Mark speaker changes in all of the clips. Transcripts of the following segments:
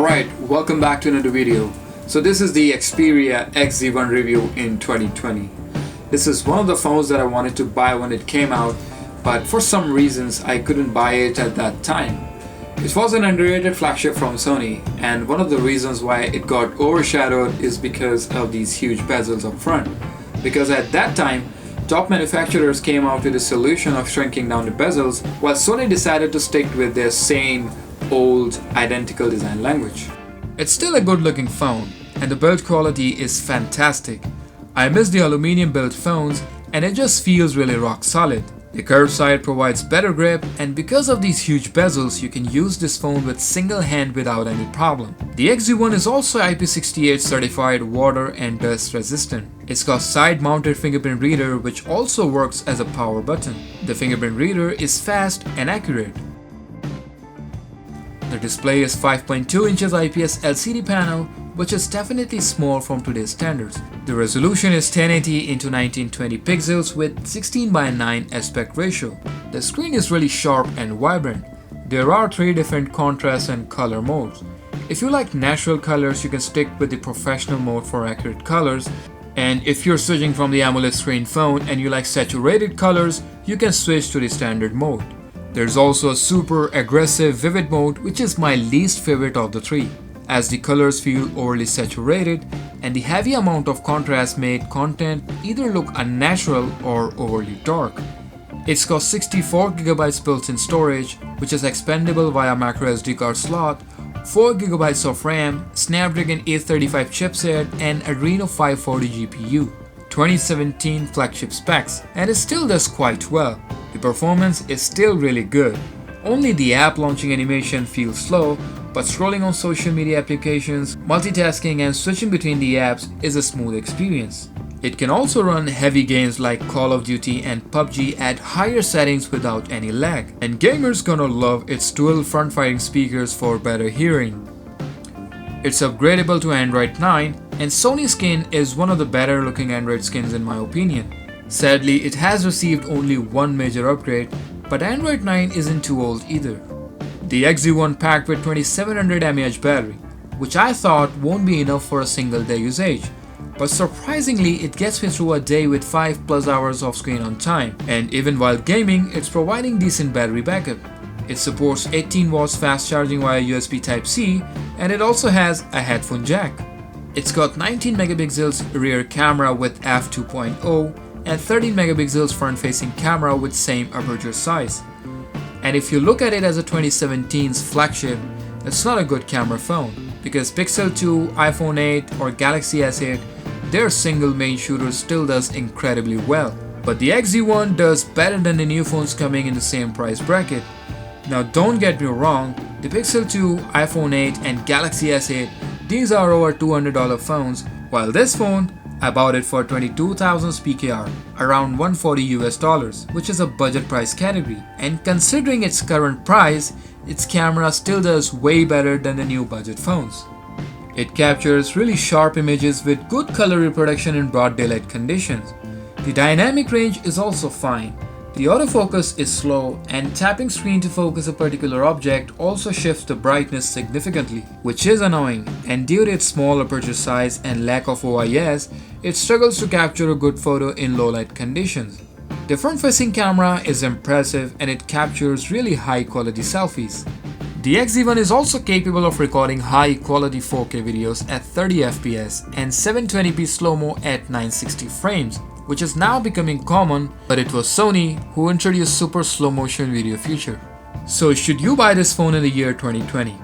Speaker 1: Alright, welcome back to another video. So this is the Xperia XZ1 review in 2020. This is one of the phones that I wanted to buy when it came out, but for some reasons I couldn't buy it at that time. It was an underrated flagship from Sony, and one of the reasons why it got overshadowed is because of these huge bezels up front. Because at that time, top manufacturers came out with a solution of shrinking down the bezels, while Sony decided to stick with their same old identical design language. It's still a good looking phone, and the build quality is fantastic. I miss the aluminum built phones, and it just feels really rock solid. The curved side provides better grip, and because of these huge bezels, you can use this phone with single hand without any problem. The XZ1 is also IP68 certified, water and dust resistant. It's got side mounted fingerprint reader which also works as a power button. The fingerprint reader is fast and accurate. The display is 5.2 inches IPS LCD panel, which is definitely small from today's standards. The resolution is 1080 into 1920 pixels with 16:9 aspect ratio. The screen is really sharp and vibrant. There are 3 different contrast and color modes. If you like natural colors, you can stick with the professional mode for accurate colors. And if you're switching from the AMOLED screen phone and you like saturated colors, you can switch to the standard mode. There's also a super aggressive vivid mode, which is my least favorite of the 3, as the colors feel overly saturated and the heavy amount of contrast made content either look unnatural or overly dark. It's got 64GB built-in storage, which is expandable via microSD card slot, 4GB of RAM, Snapdragon 835 chipset and Adreno 540 GPU. 2017 flagship specs, and it still does quite well. The performance is still really good. Only the app launching animation feels slow, but scrolling on social media applications, multitasking and switching between the apps is a smooth experience. It can also run heavy games like Call of Duty and PUBG at higher settings without any lag. And gamers gonna love its dual front-firing speakers for better hearing. It's upgradable to Android 9, and Sony skin is one of the better looking Android skins in my opinion. Sadly, it has received only one major upgrade, but Android 9 isn't too old either. The XZ1 packed with 2700 mAh battery, which I thought won't be enough for a single day usage. But surprisingly, it gets me through a day with 5+ hours of screen on time, and even while gaming, it's providing decent battery backup. It supports 18 watts fast charging via USB Type-C, and it also has a headphone jack. It's got 19 megapixels rear camera with f2.0 and 13 megapixels front-facing camera with same aperture size. And if you look at it as a 2017's flagship, it's not a good camera phone, because Pixel 2, iPhone 8 or Galaxy S8, their single main shooter still does incredibly well. But the XZ1 does better than the new phones coming in the same price bracket. Now don't get me wrong, the Pixel 2, iPhone 8 and Galaxy S8, these are over $200 phones, while this phone, I bought it for 22,000 PKR, around $140 which is a budget price category, and considering its current price, its camera still does way better than the new budget phones. It captures really sharp images with good color reproduction in broad daylight conditions. The dynamic range is also fine. The autofocus is slow, and tapping screen to focus a particular object also shifts the brightness significantly, which is annoying, and due to its small aperture size and lack of OIS, it struggles to capture a good photo in low light conditions. The front-facing camera is impressive and it captures really high quality selfies. The XZ1 is also capable of recording high quality 4K videos at 30 FPS and 720p slow-mo at 960 frames. Which is now becoming common, but it was Sony who introduced super slow motion video feature. So should you buy this phone in the year 2020?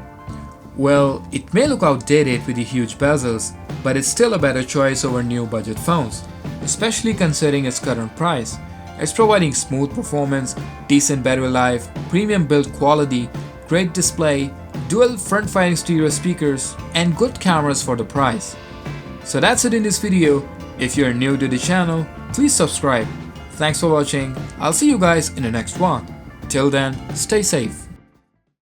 Speaker 1: Well, it may look outdated with the huge bezels, but it's still a better choice over new budget phones, especially considering its current price. It's providing smooth performance, decent battery life, premium build quality, great display, dual front-firing stereo speakers, and good cameras for the price. So that's it in this video. If you're new to the channel, please subscribe. Thanks for watching. I'll see you guys in the next one. Till then, stay safe.